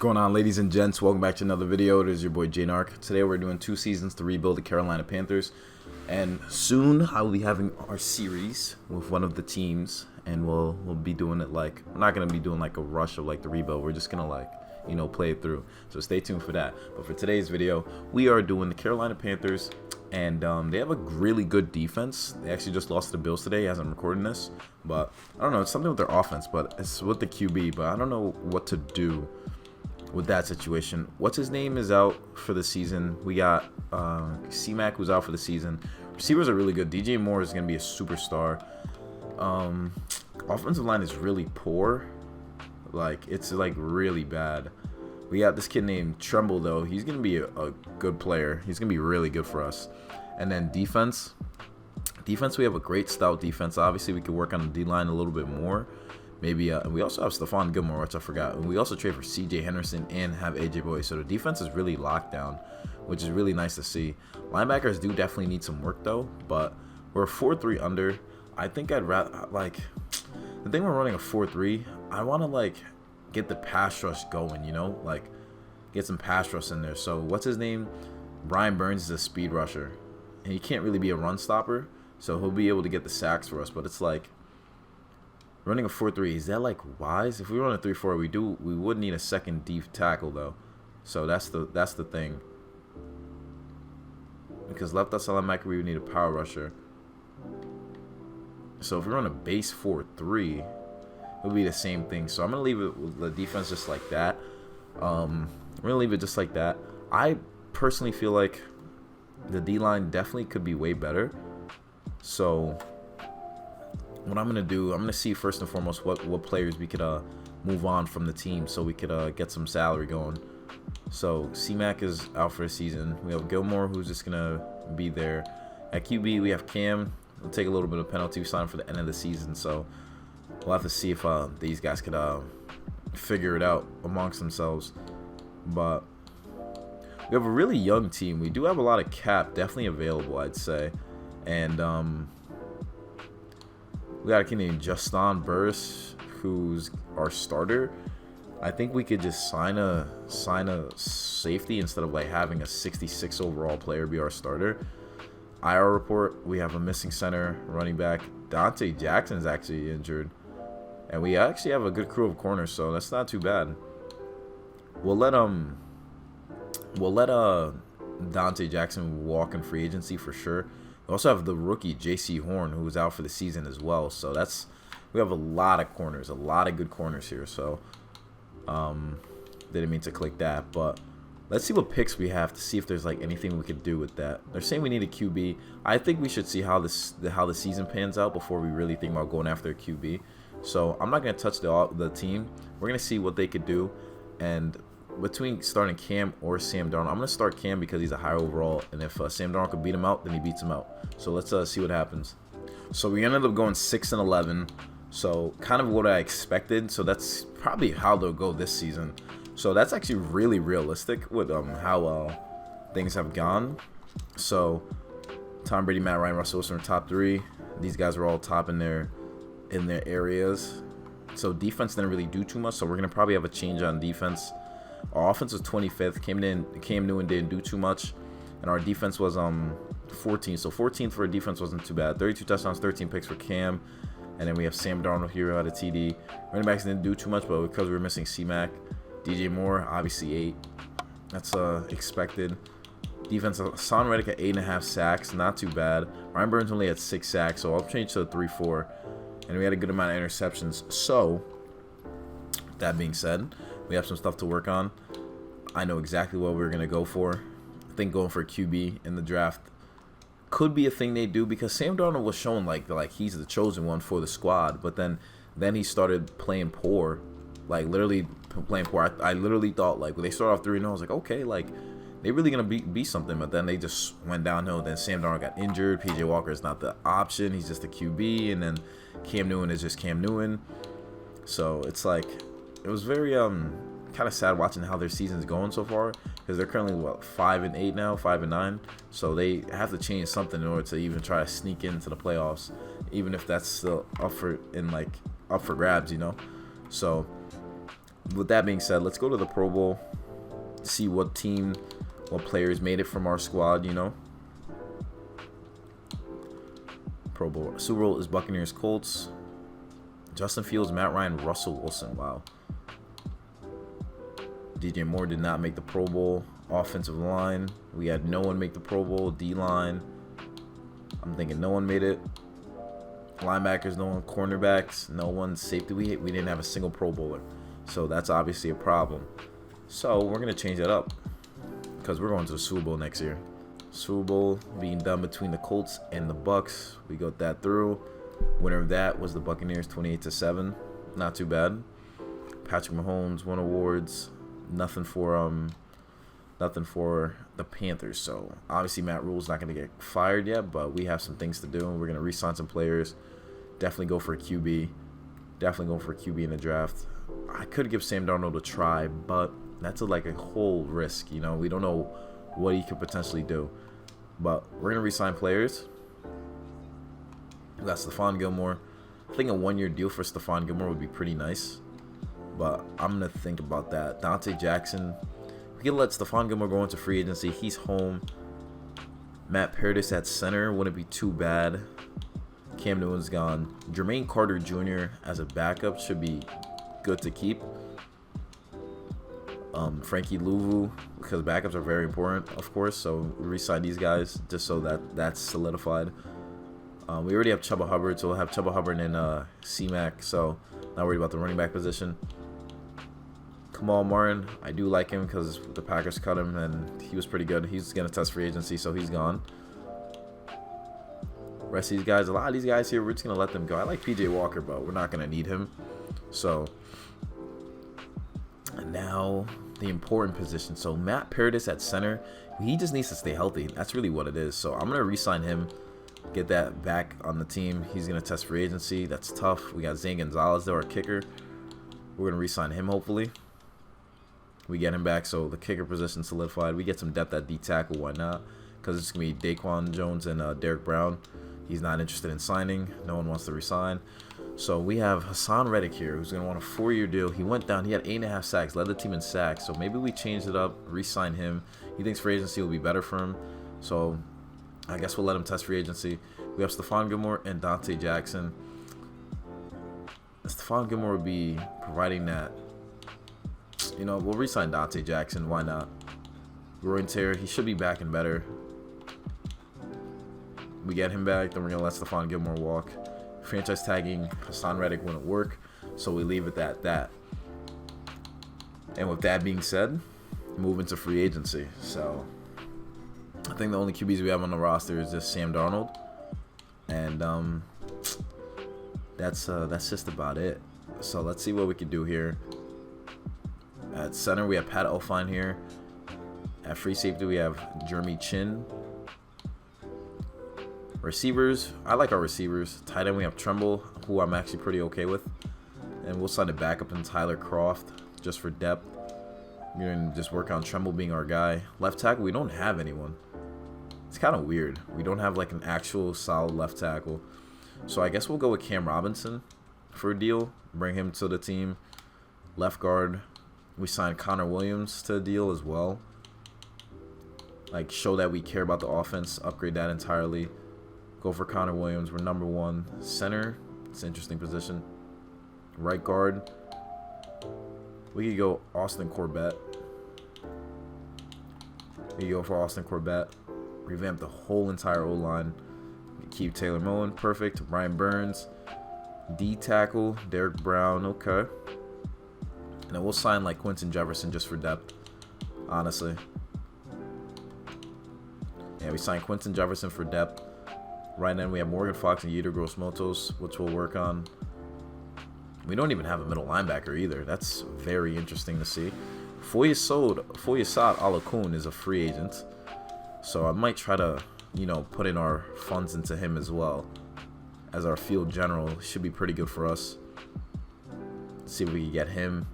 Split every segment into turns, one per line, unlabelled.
going on, ladies and gents? Welcome back to another video. It is your boy J-Narc. Today we're doing 2 seasons to rebuild the Carolina Panthers, and soon I will be having our series with one of the teams, and we'll be doing it like, we're not gonna be doing like a rush of like the rebuild. We're just gonna like, you know, play it through. So stay tuned for that. But for today's video, we are doing the Carolina Panthers, and they have a really good defense. They actually just lost to the Bills today as I'm recording this, but I don't know, it's something with their offense, but it's with the QB, but I don't know what to do with that situation. What's his name is out for the season. We got C-Mac, who's out for the season. Receivers are really good. DJ Moore is going to be a superstar. Offensive line is really poor. Like, it's like really bad. We got this kid named Tremble, though. He's going to be a good player. He's going to be really good for us. And then defense, we have a great stout defense. Obviously, we could work on the D-line a little bit more. Maybe, and we also have Stephon Gilmore, which I forgot. And we also trade for C.J. Henderson and have A.J. Boyd. So the defense is really locked down, which is really nice to see. Linebackers do definitely need some work, though. But we're 4-3 under. I think I'd rather, like, the thing we're running a 4-3, I want to, like, get the pass rush going, you know? Like, get some pass rush in there. So what's his name? Brian Burns is a speed rusher. And he can't really be a run stopper. So he'll be able to get the sacks for us. But it's like, running a 4-3, is that like wise? If we run a 3-4, we would need a second deep tackle though. So that's the thing. Because left outside linebacker, we would need a power rusher. So if we run a base 4-3, it would be the same thing. So I'm gonna leave it with the defense just like that. I'm gonna leave it just like that. I personally feel like the D-line definitely could be way better. So what I'm gonna do, I'm gonna see first and foremost what players we could move on from the team, so we could get some salary going. So C-Mac is out for the season. We have Gilmore, who's just gonna be there. At QB, we have Cam. We'll take a little bit of penalty. We signed for the end of the season, so we'll have to see if these guys could figure it out amongst themselves. But we have a really young team. We do have a lot of cap definitely available, I'd say, and we got a kid named Justin Burris, who's our starter. I think we could just sign a safety instead of like having a 66 overall player be our starter. IR report, we have a missing center, running back. Dante Jackson is actually injured. And we actually have a good crew of corners, so that's not too bad. We'll let Dante Jackson walk in free agency for sure. We also have the rookie J.C. Horn, who was out for the season as well. So we have a lot of corners, a lot of good corners here. So didn't mean to click that, but let's see what picks we have to see if there's like anything we could do with that. They're saying we need a QB. I think we should see how the season pans out before we really think about going after a QB. So I'm not gonna touch the team. We're gonna see what they could do, and between starting Cam or Sam Darnold, I'm going to start Cam because he's a higher overall, and if Sam Darnold could beat him out, then he beats him out. So let's see what happens. So we ended up going 6-11, so kind of what I expected. So that's probably how they'll go this season. So that's actually really realistic with how things have gone. So Tom Brady, Matt Ryan, Russell Wilson are top 3. These guys are all top in their areas. So defense didn't really do too much, so we're going to probably have a change on defense. Our offense was 25th. Cam Newton didn't do too much, and our defense was 14th. So 14th for a defense wasn't too bad. 32 touchdowns, 13 picks for Cam, and then we have Sam Darnold here at a TD. Running backs didn't do too much, but because we were missing C-Mac, DJ Moore obviously 8. That's expected. Defense, Son Reddick at 8.5 sacks, not too bad. Ryan Burns only had 6 sacks, so I'll change to a 3-4, and we had a good amount of interceptions. So that being said, we have some stuff to work on. I know exactly what we're going to go for. I think going for a QB in the draft could be a thing they do, because Sam Darnold was shown like he's the chosen one for the squad, but then he started playing poor, like literally playing poor. I literally thought like when they started off 3-0, I was like, okay, like they're really going to be something, but then they just went downhill. Then Sam Darnold got injured. PJ Walker is not the option. He's just a QB, and then Cam Newton is just Cam Newton. So it's like, it was very kind of sad watching how their season's going so far, because they're currently 5-8 now, 5-9. So they have to change something in order to even try to sneak into the playoffs, even if that's still up for grabs, you know. So with that being said, let's go to the Pro Bowl, see what players made it from our squad, you know. Pro Bowl. Super Bowl is Buccaneers, Colts. Justin Fields, Matt Ryan, Russell Wilson. Wow. DJ Moore did not make the Pro Bowl. Offensive line, we had no one make the Pro Bowl. D-line, I'm thinking no one made it. Linebackers, no one. Cornerbacks, no one. Safety, we didn't have a single Pro Bowler. So that's obviously a problem. So we're going to change that up because we're going to the Super Bowl next year. Super Bowl being done between the Colts and the Bucks. We got that through. Winner of that was the Buccaneers, 28-7. Not too bad. Patrick Mahomes won awards. Nothing for the Panthers. So obviously Matt Rule's not going to get fired yet, but we have some things to do. We're going to re-sign some players. Definitely go for a QB. Definitely go for a QB in the draft. I could give Sam Darnold a try, but that's like a whole risk. You know, we don't know what he could potentially do. But we're going to re-sign players. We got Stephon Gilmore. I think a one-year deal for Stephon Gilmore would be pretty nice. But I'm going to think about that. Dante Jackson. We can let Stephon Gilmore go into free agency. He's home. Matt Paradis at center wouldn't be too bad. Cam Newton's gone. Jermaine Carter Jr. as a backup should be good to keep. Frankie Louvu, because backups are very important, of course. So we re-sign these guys just so that's solidified. We already have Chuba Hubbard, so we'll have Chuba Hubbard and C-Mac. So not worried about the running back position. Kamal Martin, I do like him because the Packers cut him and he was pretty good. He's going to test free agency, so he's gone. Rest of these guys, a lot of these guys here, we're just going to let them go. I like PJ Walker, but we're not going to need him. So, and now the important position. So Matt Paradis at center, he just needs to stay healthy. That's really what it is. So I'm going to re-sign him, get that back on the team. He's going to test free agency. That's tough. We got Zane Gonzalez, though, our kicker. We're going to re-sign him, hopefully. We get him back, so the kicker position solidified. We get some depth at D-tackle, why not? Because it's going to be Daquan Jones and Derek Brown. He's not interested in signing. No one wants to resign. So we have Hassan Reddick here, who's going to want a 4-year deal. He went down. He had 8.5 sacks, led the team in sacks. So maybe we changed it up, re-sign him. He thinks free agency will be better for him. So I guess we'll let him test free agency. We have Stephon Gilmore and Dante Jackson. Stephon Gilmore would be providing that. You know, we'll re-sign Dante Jackson. Why not? Roy Terry, he should be back and better. We get him back, then we're going to let Stephon Gilmore walk. Franchise tagging Hassan Reddick wouldn't work, so we leave it at that. And with that being said, move into free agency. So I think the only QBs we have on the roster is just Sam Darnold. And that's just about it. So let's see what we can do here. At center, we have Pat Elfine here. At free safety, we have Jeremy Chin. Receivers, I like our receivers. Tight end, we have Tremble, who I'm actually pretty okay with. And we'll sign a backup in Tyler Croft just for depth. We're going to just work on Tremble being our guy. Left tackle, we don't have anyone. It's kind of weird. We don't have like an actual solid left tackle. So I guess we'll go with Cam Robinson for a deal. Bring him to the team. Left guard, we signed Connor Williams to a deal as well. Like, show that we care about the offense. Upgrade that entirely. Go for Connor Williams. We're number 1. Center, it's an interesting position. Right guard, we could go Austin Corbett. We could go for Austin Corbett. Revamp the whole entire O-line. Keep Taylor Moen, perfect. Brian Burns. D tackle, Derek Brown, okay. And then we'll sign like Quentin Jefferson just for depth, honestly. Yeah, we signed Quentin Jefferson for depth. Right now we have Morgan Fox and Yetur Gross-Motos, which we'll work on. We don't even have a middle linebacker either. That's very interesting to see. Foyesade Alakun is a free agent. So I might try to, you know, put in our funds into him as well. As our field general, should be pretty good for us. Let's see if we can get him.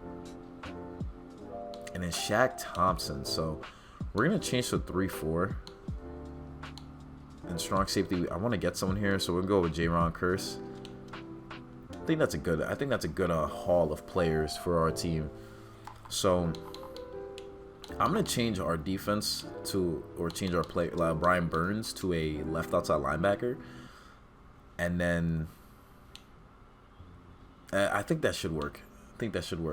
And then Shaq Thompson. So we're going to change to 3-4. And strong safety, I want to get someone here, so we'll go with Jaron Kearse. I think that's a good haul of players for our team. So I'm gonna change our defense to, or change our play, Brian Burns to a left outside linebacker, and then I think that should work.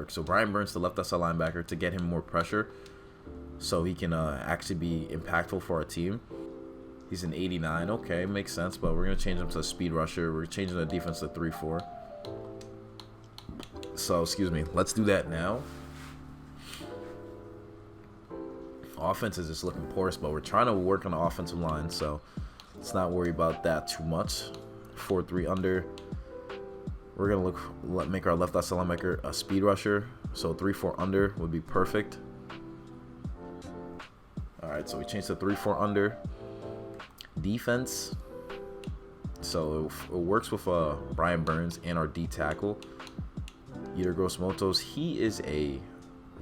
So Brian Burns to left outside linebacker to get him more pressure, so he can actually be impactful for our team. He's an 89. Okay, makes sense. But we're gonna change him to a speed rusher. We're changing the defense to 3-4. So excuse me. Let's do that now. Offense is just looking porous, but we're trying to work on the offensive line, so let's not worry about that too much. 4-3 under. We're gonna make our left outside linebacker a speed rusher, so 3-4 under would be perfect. All right, so we changed to 3-4 under. Defense, so it works with Brian Burns and our D tackle, Yetur Gross-Matos. He is a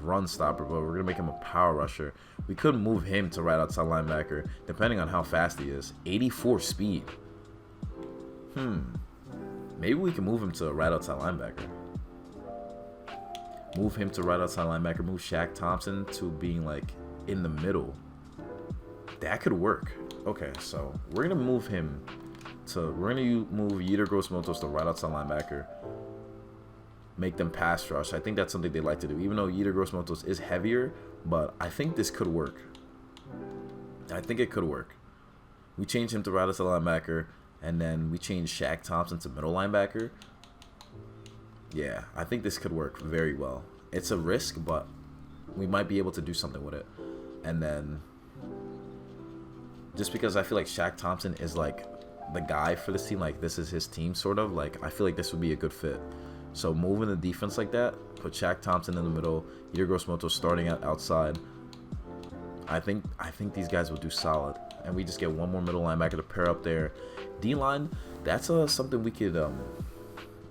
run stopper, but we're gonna make him a power rusher. We could move him to right outside linebacker, depending on how fast he is. 84 speed. Maybe we can move him to right outside linebacker. Move him to right outside linebacker. Move Shaq Thompson to being like in the middle. That could work. Okay, so we're gonna move him to. We're gonna move Yetur Gross-Matos to right outside linebacker. Make them pass rush. I think that's something they like to do. Even though Yetur Gross-Matos is heavier, but I think this could work. I think it could work. We change him to right outside linebacker, and then we change Shaq Thompson to middle linebacker. Yeah, I think this could work very well. It's a risk, but we might be able to do something with it. And then, just because I feel like Shaq Thompson is like the guy for this team, like this is his team sort of, like I feel like this would be a good fit. So moving the defense like that, put Shaq Thompson in the middle, Yetur Gross-Matos starting outside. I think these guys will do solid, and we just get one more middle linebacker to pair up there. D-line, that's something we could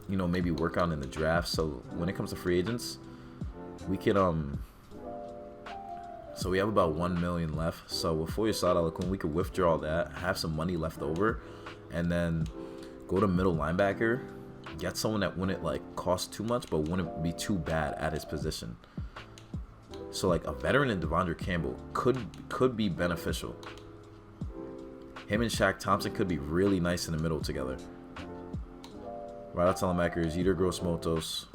maybe work on in the draft. So when it comes to free agents, we could so we have about 1 million left. So with Foyesade Alakun, we could withdraw that, have some money left over, and then go to middle linebacker. Get someone that wouldn't like cost too much, but wouldn't be too bad at his position. So like a veteran in Devondre Campbell could be beneficial. Him and Shaq Thompson could be really nice in the middle together. Right outside linebacker is Yetur Gross-Matos.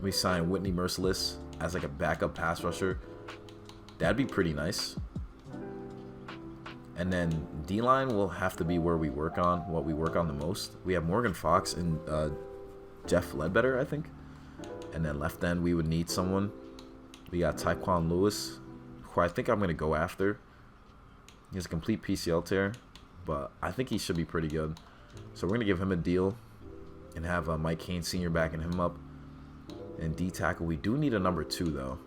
We sign Whitney Merciless as like a backup pass rusher. That'd be pretty nice. And then D-line will have to be where we work on, what we work on the most. We have Morgan Fox and Jeff Ledbetter, I think. And then left end, we would need someone. We got Tyquan Lewis, who I think I'm going to go after. He has a complete PCL tear, but I think he should be pretty good. So we're going to give him a deal and have Mike Kane Sr. backing him up. And D-tackle, we do need a number 2, though.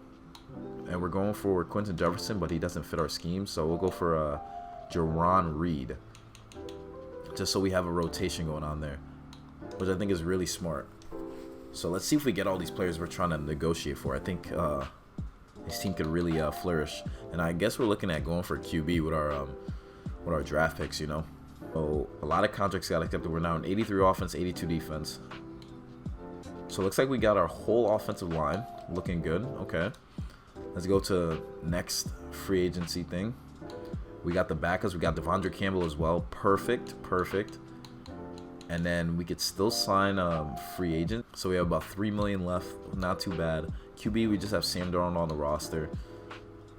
And we're going for Quentin Jefferson, but he doesn't fit our scheme. So we'll go for Jerron Reed, just so we have a rotation going on there, which I think is really smart. So let's see if we get all these players we're trying to negotiate for. I think this team could really flourish, and I guess we're looking at going for QB with our draft picks. So a lot of contracts got accepted. We're now an 83 offense, 82 defense. So it looks like we got our whole offensive line looking good. Okay, let's go to next free agency thing. We got the backups. We got Devondre Campbell as well. Perfect. And then we could still sign free agent. So we have about 3 million left. Not too bad. QB, we just have Sam Darnold on the roster.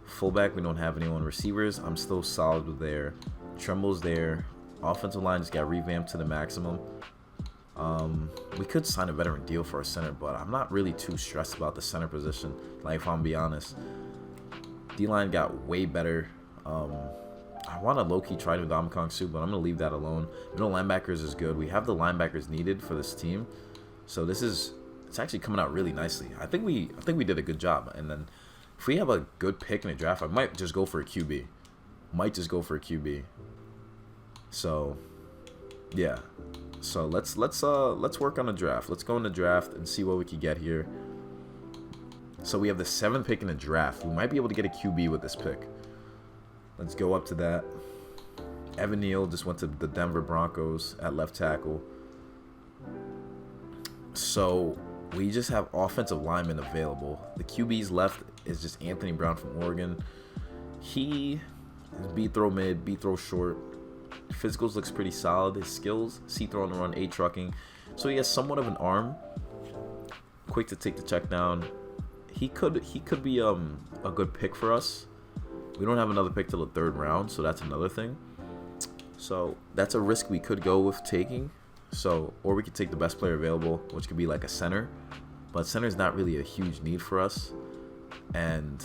Fullback, we don't have anyone. Receivers, I'm still solid with there. Tremble's there. Offensive line just got revamped to the maximum. We could sign a veteran deal for our center, but I'm not really too stressed about the center position, like if I'm being honest. D-line got way better. I want to low-key try to Ndamukong Suh, but I'm going to leave that alone. Middle linebackers is good. We have the linebackers needed for this team. So it's actually coming out really nicely. I think we did a good job. And then if we have a good pick in the draft, I might just go for a QB. So yeah. So let's work on the draft. Let's go in the draft and see what we can get here. So we have the 7th pick in the draft. We might be able to get a QB with this pick. Let's go up to that. Evan Neal just went to the Denver Broncos at left tackle. So we just have offensive linemen available. The QB's left is just Anthony Brown from Oregon. He is B throw mid, B throw short. Physicals looks pretty solid. His skills, C throw on the run, A trucking. So he has somewhat of an arm. Quick to take the check down. He could be a good pick for us. We don't have another pick till the 3rd round, so that's another thing. So that's a risk we could go with taking. So, or we could take the best player available, which could be like a center. But center is not really a huge need for us. And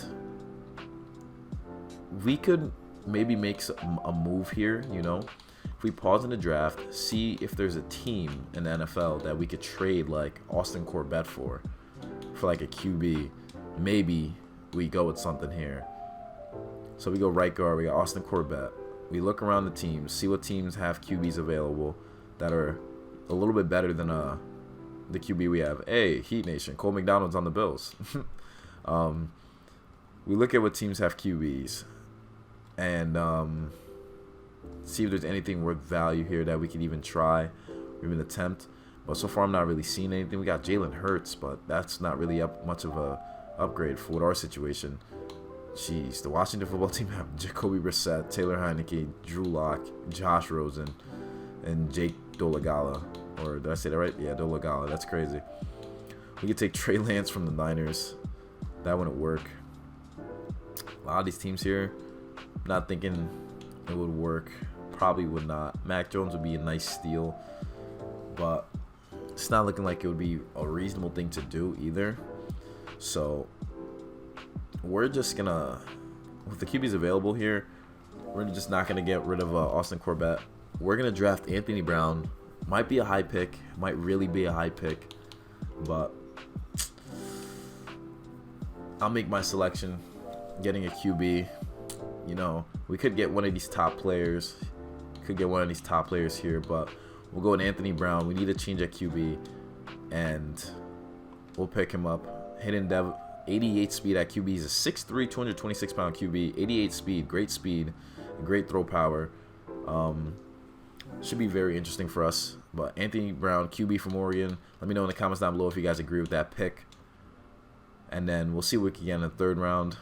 we could maybe make a move here, you know. If we pause in the draft, see if there's a team in the NFL that we could trade like Austin Corbett for like a QB. Maybe we go with something here. So we go right guard, we got Austin Corbett. We look around the teams, see what teams have QBs available that are a little bit better than the QB we have. Hey, Heat Nation, Cole McDonald's on the Bills. We look at what teams have QBs and see if there's anything worth value here that we could even try or even attempt. But so far, I'm not really seeing anything. We got Jalen Hurts, but that's not really much of a upgrade for our situation. Jeez, the Washington football team have Jacoby Brissett, Taylor Heineke, Drew Lock, Josh Rosen, and Jake Dolagala. Or did I say that right? Yeah, Dolagala. That's crazy. We could take Trey Lance from the Niners. That wouldn't work. A lot of these teams here, not thinking it would work. Probably would not. Mac Jones would be a nice steal, but it's not looking like it would be a reasonable thing to do either. So we're just gonna, with the QBs available here, we're just not gonna get rid of Austin Corbett. We're gonna draft Anthony Brown. Might be a high pick, might really be a high pick, but I'll make my selection. Getting a QB, you know, we could get one of these top players. Could get one of these top players here, but we'll go with Anthony Brown. We need to change at QB, and we'll pick him up. Hidden Dev, 88 speed at QB. He's a 6'3", 226-pound QB. 88 speed, great throw power. Should be very interesting for us. But Anthony Brown, QB from Oregon. Let me know in the comments down below if you guys agree with that pick. And then we'll see what we can get in the 3rd round.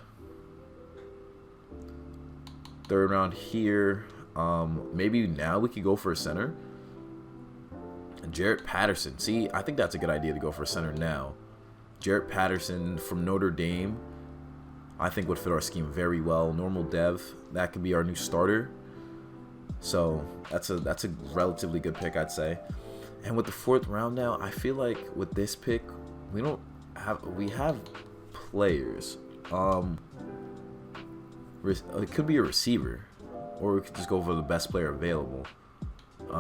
3rd round here. Maybe now we could go for a center. Jarrett Patterson. See, I think that's a good idea to go for a center now. Jarrett Patterson from Notre Dame, I think would fit our scheme very well. Normal dev, that could be our new starter. So that's a relatively good pick, I'd say. And with the 4th round now, I feel like with this pick, we have players. It could be a receiver, or we could just go for the best player available. We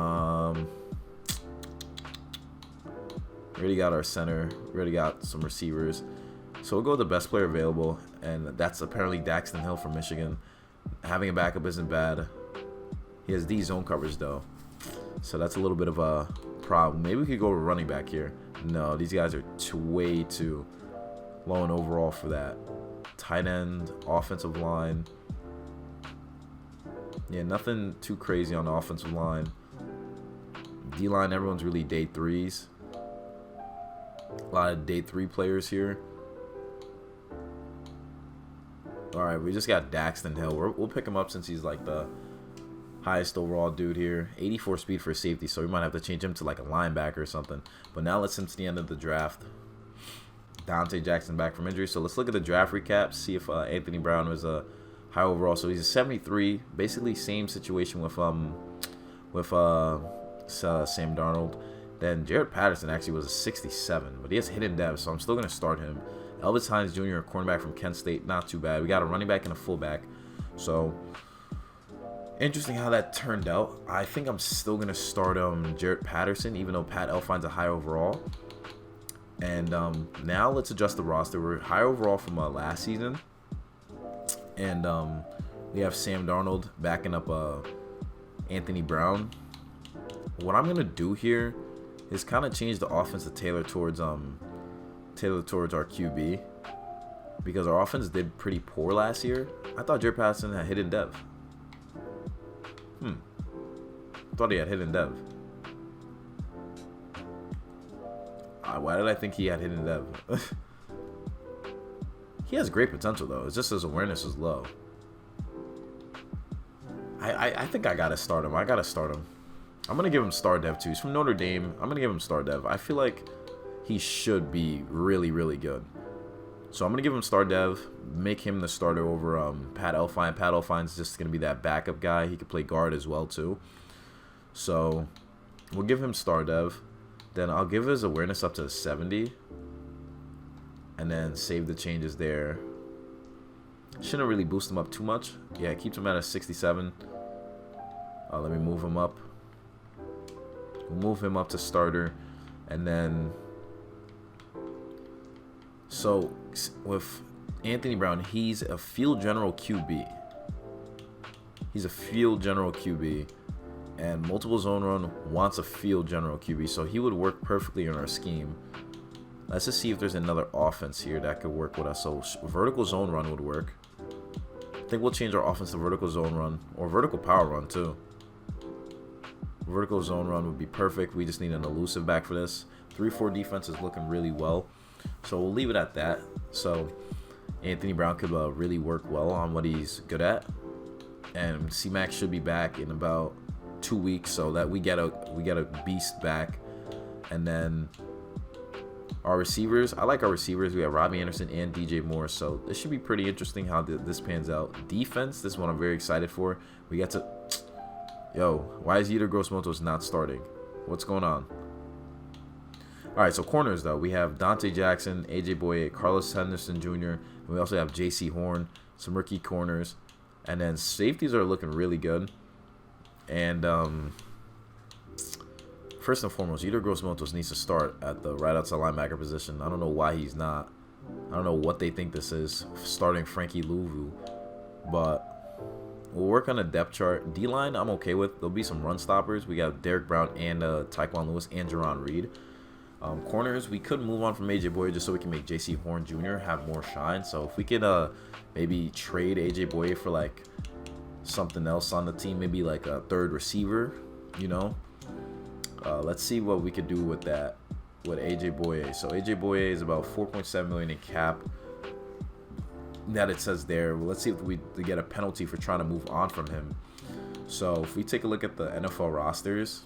already got our center. We already got some receivers. So we'll go with the best player available, and that's apparently Daxton Hill from Michigan. Having a backup isn't bad. He has D zone coverage though, so that's a little bit of a problem. Maybe we could go with running back here. No, these guys are way too low in overall for that. Tight end, offensive line. Yeah, nothing too crazy on the offensive line. D-line, everyone's really day 3s. A lot of day 3 players here. All right, we just got Daxton Hill. We'll pick him up since he's like the highest overall dude here. 84 speed for safety, so we might have to change him to like a linebacker or something. But now let's to the end of the draft. Dante Jackson back from injury. So let's look at the draft recap, see if Anthony Brown was a high overall. So he's a 73, basically same situation with Sam Darnold. Then Jarrett Patterson actually was a 67, but he has hidden depth, so I'm still going to start him. Elvis Hines Jr., a cornerback from Kent State, not too bad. We got a running back and a fullback. So interesting how that turned out. I think I'm still going to start Jarrett Patterson, even though Pat L finds a high overall. And now let's adjust the roster. We're high overall from last season. And we have Sam Darnold backing up Anthony Brown. What I'm going to do here is kind of change the offense to tailor towards our QB. Because our offense did pretty poor last year. I thought Jarrett Patterson had hidden dev. Thought he had hidden dev. Why did I think he had hidden dev? He has great potential though. It's just his awareness is low. I think I gotta start him. I'm gonna give him star dev too. He's from Notre Dame. I'm gonna give him star dev. I feel like he should be really, really good. So I'm gonna give him star dev. Make him the starter over Pat Elfine. Pat Elfine's just gonna be that backup guy. He could play guard as well too. So we'll give him star dev. Then I'll give his awareness up to 70. And then save the changes there. Shouldn't really boost him up too much. Yeah, keeps him at a 67. Let me move him up. We'll move him up to starter. And then... So, with Anthony Brown, he's a field general QB. He's a field general QB. And multiple zone run wants a field general QB. So he would work perfectly in our scheme. Let's just see if there's another offense here that could work with us. So vertical zone run would work. I think we'll change our offense to vertical zone run. Or vertical power run too. Vertical zone run would be perfect. We just need an elusive back for this. 3-4 defense is looking really well. So we'll leave it at that. So Anthony Brown could really work well on what he's good at. And C-Mac should be back in about 2 weeks. So that we get a beast back. And then... our receivers, I like our receivers. We have Robbie Anderson and DJ Moore, so this should be pretty interesting how this pans out. Defense, this one I'm very excited for. We got to... Yo, why is Yetur Gross-Matos not starting? What's going on? All right, so corners, though. We have Dante Jackson, AJ Boye, Carlos Henderson Jr., and we also have J.C. Horn, some rookie corners. And then safeties are looking really good. And... first and foremost, Yetur Gross-Matos needs to start at the right outside linebacker position. I don't know why he's not. I don't know what they think this is, starting Frankie Louvu. But we'll work on a depth chart. D-line, I'm okay with. There'll be some run stoppers. We got Derek Brown and Tyquan Lewis and Jerron Reed. Corners, we could move on from AJ Boye just so we can make J.C. Horn Jr. have more shine. So if we could maybe trade AJ Boye for like something else on the team, maybe like a third receiver, you know. Let's see what we could do with that, with AJ Boye. So AJ Boye is about 4.7 million in cap. That it says there. Well, let's see if we get a penalty for trying to move on from him. So if we take a look at the NFL rosters,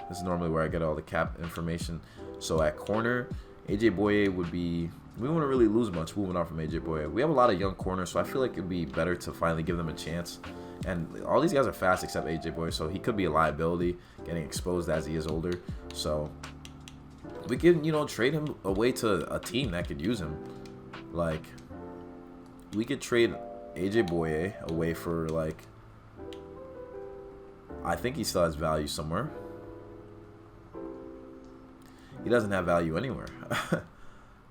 this is normally where I get all the cap information. So at corner, AJ Boye would be. We wouldn't really lose much moving on from AJ Boye. We have a lot of young corners, so I feel like it'd be better to finally give them a chance. And all these guys are fast except AJ Boye, so he could be a liability, getting exposed as he is older. So we can, trade him away to a team that could use him. Like, we could trade AJ Boye away for, like, I think he still has value somewhere. He doesn't have value anywhere.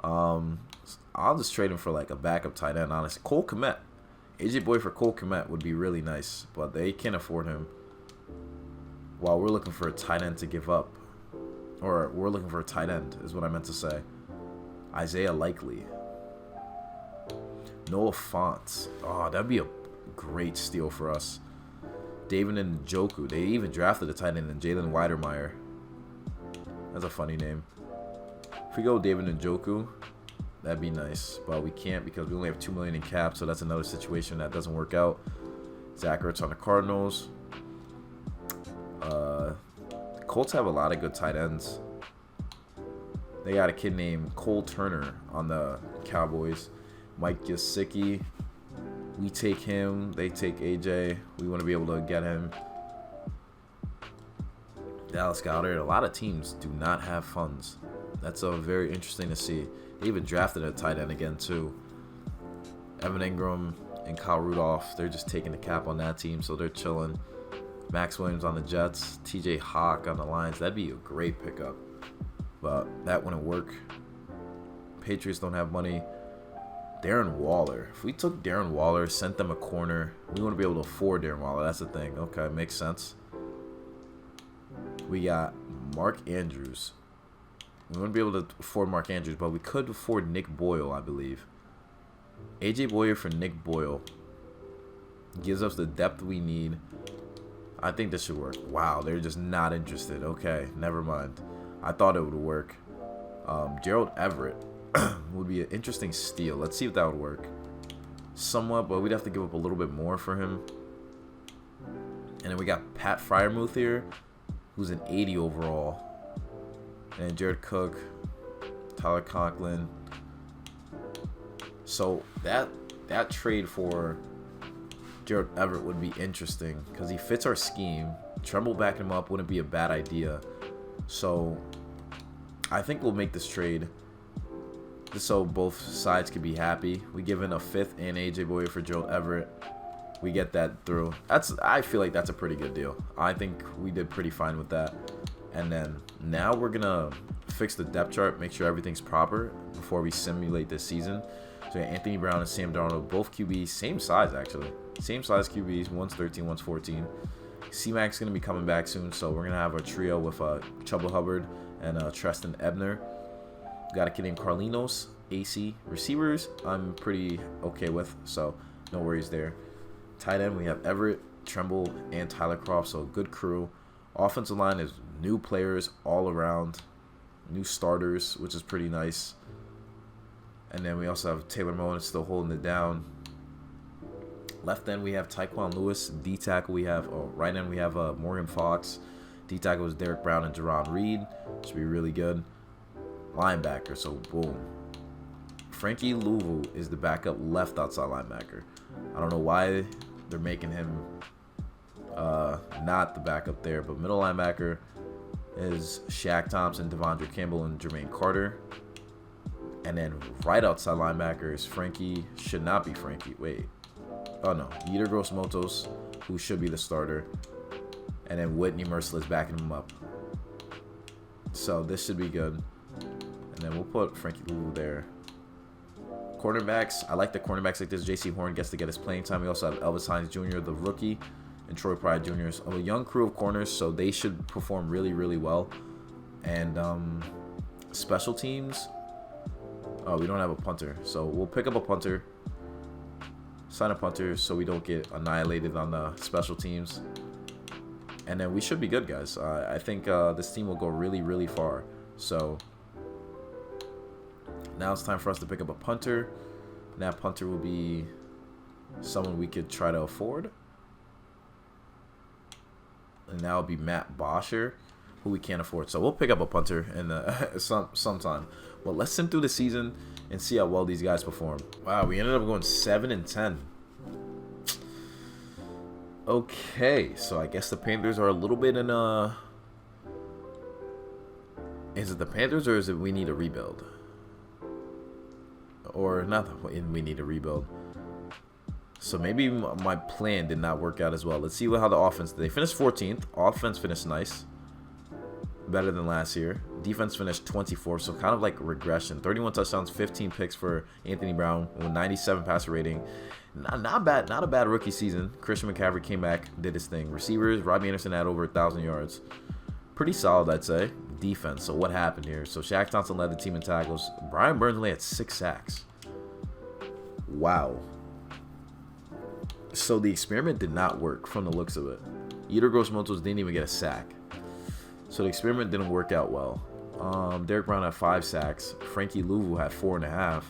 I'll just trade him for, like, a backup tight end, honestly. Cole Kmet. AJ Boye for Cole Kmet would be really nice, but they can't afford him. While we're looking for a tight end to give up. Or we're looking for a tight end, is what I meant to say. Isaiah Likely. Noah Font. Oh, that'd be a great steal for us. David Njoku. They even drafted a tight end in Jalen Weidermeyer. That's a funny name. If we go David Njoku, that'd be nice, but we can't because we only have $2 million in cap, so that's another situation that doesn't work out. Zach Ertz on the Cardinals. The Colts have a lot of good tight ends. They got a kid named Cole Turner on the Cowboys. Mike Gesicki. We take him. They take AJ. We want to be able to get him. Dallas Goedert. A lot of teams do not have funds. That's very interesting to see. They even drafted a tight end again, too. Evan Ingram and Kyle Rudolph, they're just taking the cap on that team, so they're chilling. Max Williams on the Jets, TJ Hawk on the Lions. That'd be a great pickup, but that wouldn't work. Patriots don't have money. Darren Waller. If we took Darren Waller, sent them a corner, we wouldn't be able to afford Darren Waller. That's the thing. Okay, makes sense. We got Mark Andrews. We wouldn't be able to afford Mark Andrews, but we could afford Nick Boyle, I believe. AJ Boyer for Nick Boyle gives us the depth we need. I think this should work. Wow, they're just not interested. Okay, never mind. I thought it would work. Gerald Everett would be an interesting steal. Let's see if that would work. Somewhat, but we'd have to give up a little bit more for him. And then we got Pat Fryermuth here, who's an 80 overall. And Jared Cook, Tyler Conklin. So that trade for Gerald Everett would be interesting because he fits our scheme. Tremble backing him up wouldn't be a bad idea. So I think we'll make this trade just so both sides can be happy. We give in a 5th and AJ Boyer for Gerald Everett. We get that through. I feel like that's a pretty good deal. I think we did pretty fine with that. And then now we're gonna fix the depth chart, make sure everything's proper before we simulate this season. So Anthony Brown and Sam Darnold, both QBs, same size actually. Same size QBs, one's 13, one's 14. C-Mac's going to be coming back soon, so we're going to have a trio with Chuba Hubbard and Treston Ebner. We got a kid named Carlinos, AC. Receivers, I'm pretty okay with, so no worries there. Tight end, we have Everett, Tremble, and Tyler Croft, so good crew. Offensive line is new players all around, new starters, which is pretty nice. And then we also have Taylor Moen still holding it down. Left end, we have Tyquan Lewis. D tackle, we have right end, we have Morgan Fox. D tackle is Derek Brown and Jerron Reed. Should be really good. Linebacker, so boom. Frankie Louvu is the backup left outside linebacker. I don't know why they're making him not the backup there, but middle linebacker is Shaq Thompson, Devondre Campbell, and Jermaine Carter. And then right outside linebacker is Frankie. Should not be Frankie. Wait. Oh no, Yetur Gross-Matos, who should be the starter, and then Whitney Merciless backing him up. So this should be good. And then we'll put Frankie Louvu there. Cornerbacks, I like the cornerbacks like this. J.C. Horn gets to get his playing time. We also have Elvis Hines Jr., the rookie, and Troy Pride Jr. A young crew of corners, so they should perform really, really well. And special teams, oh, we don't have a punter, so we'll pick up a punter. Sign a punter so we don't get annihilated on the special teams. And then we should be good, guys. I think this team will go really, really far. So now it's time for us to pick up a punter. And that punter will be someone we could try to afford. And that will be Matt Bosher, who we can't afford. So we'll pick up a punter in sometime. Well, let's sim through the season and see how well these guys perform. Wow, we ended up going 7-10. Okay, so I guess the Panthers are a little bit in a... Is it the Panthers or is it we need a rebuild? Or not that we need a rebuild. So maybe my plan did not work out as well. Let's see how the offense... They finished 14th. Offense finished nice. Better than last year. Defense finished 24th, so kind of like regression. 31 touchdowns, 15 picks for Anthony Brown with 97 passer rating. Not bad, not a bad rookie season. Christian McCaffrey came back, did his thing. Receivers, Robbie Anderson had over 1,000 yards. Pretty solid, I'd say. Defense, so what happened here? So Shaq Thompson led the team in tackles. Brian Burns only had 6 sacks. Wow. So the experiment did not work from the looks of it. Yetur Gross-Matos didn't even get a sack. So the experiment didn't work out well. Derek Brown had 5 sacks. Frankie Louvu had 4.5.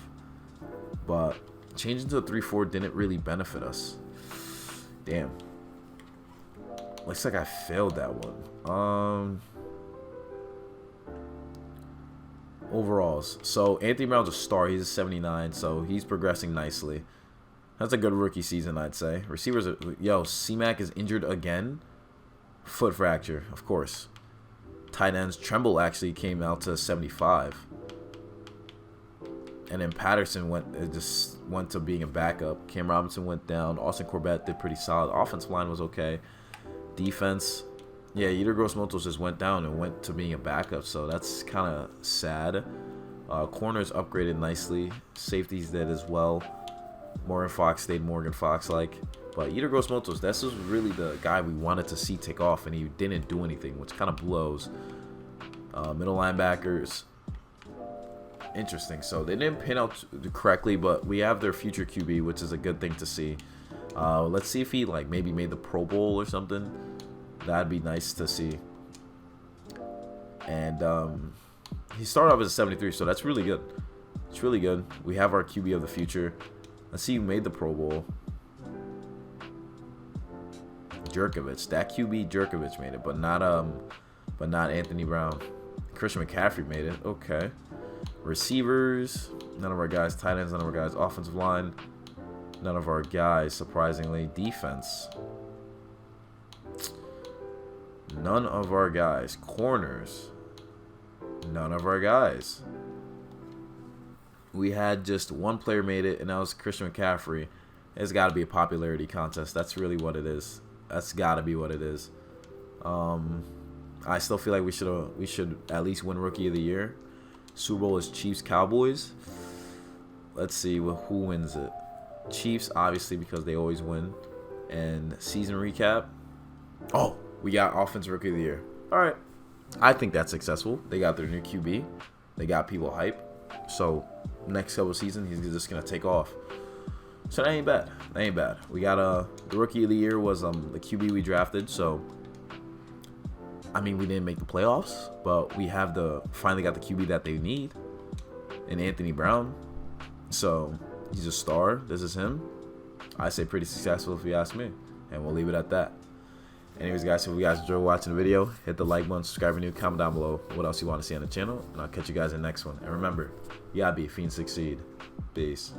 But changing to a 3-4 didn't really benefit us. Damn. Looks like I failed that one. Overalls. So Anthony Brown's a star. He's a 79. So he's progressing nicely. That's a good rookie season, I'd say. Receivers are... Yo, C-Mac is injured again. Foot fracture, of course. Tight ends, Tremble actually came out to 75. And then Patterson just went to being a backup. Cam Robinson went down. Austin Corbett did pretty solid. Offensive line was okay. Defense, yeah, Yetur Gross-Matos just went down and went to being a backup. So that's kind of sad. Corners upgraded nicely. Safeties did as well. Morgan Fox stayed Morgan Fox-like. But Yetur Gross-Matos, this was really the guy we wanted to see take off, and he didn't do anything, which kind of blows. Middle linebackers, interesting. So they didn't pin out correctly, but we have their future QB, which is a good thing to see. Let's see if he maybe made the Pro Bowl or something. That'd be nice to see. And He started off as a 73, so that's really good. It's really good. We have our QB of the future. Let's see who made the Pro Bowl. Jerkovich. That QB Jerkovich made it, but not Anthony Brown. Christian McCaffrey made it. Okay. Receivers, none of our guys. Tight ends, none of our guys. Offensive line, none of our guys, surprisingly. Defense, none of our guys. Corners, none of our guys. We had just one player made it, and that was Christian McCaffrey. It's got to be a popularity contest. That's really what it is. That's got to be what it is. I still feel like we should at least win Rookie of the Year. Super Bowl is Chiefs Cowboys. Let's see who wins it. Chiefs, obviously, because they always win. And season recap. Oh, we got Offensive Rookie of the Year. All right. I think that's successful. They got their new QB. They got people hype. So next couple of seasons, he's just gonna take off. So that ain't bad. That ain't bad. We got the Rookie of the Year was the QB we drafted. So I mean, we didn't make the playoffs, but we have finally got the QB that they need in Anthony Brown. So he's a star. This is him. I say pretty successful if you ask me, and we'll leave it at that. Anyways, guys, if you guys enjoyed watching the video, hit the like button, subscribe if you're new, comment down below what else you want to see on the channel, and I'll catch you guys in the next one. And remember, you gotta be a fiend, succeed. Peace.